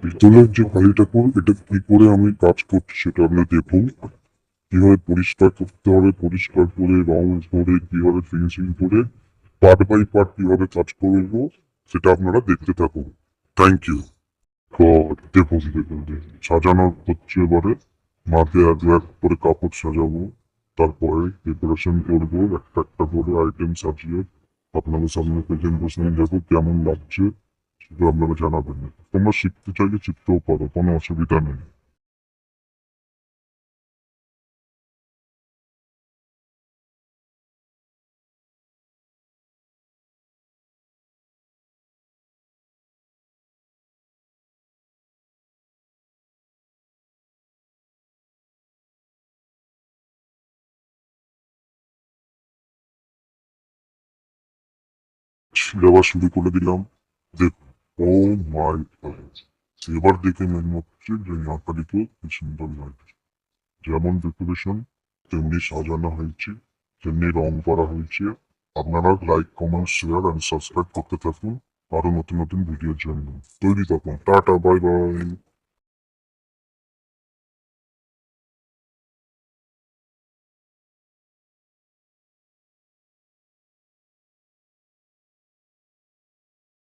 পিতলের যে হাঁড়ি ঠাকুর, এটা কি করে আমি কাজ করছি সেটা আপনি দেখুন। কিভাবে পরিষ্কার করতে হবে, পরিষ্কার করে রং ধরে কিভাবে ফিনিশিং করে পার্ট বাই পার্ট কিভাবে কাজ করবো সেটা আপনারা দেখতে থাকুন। Thank you. তো দেখুন সাজানো হচ্ছে। এবারে মাকে এক এক করে কাপড় সাজাবো, তারপরে ডেকোরেশন করবো একটা একটা করে আইটেম সাজিয়ে আপনাদের সামনে প্রেজেন্টেশন দেবো। কেমন লাগছে সেটা আপনারা জানাবেন। তোমরা শিখতে চাইলে শিখতেও পারো, কোনো অসুবিধা নেই। দেওয়া শুরু করে দিলাম। দেখুন, ও মাই গড, এবার দেখে মনে হচ্ছে যে নাকালিকে কি সুন্দর লাগছে। যেমন ডেকোরেশন তেমনি সাজানো হয়েছে, তেমনি রং করা হয়েছে। আপনারা like, comment, share and subscribe করতে থাকুন আরো নতুন নতুন ভিডিওর জন্য। তৈরি থাকুন। Tata, bye bye.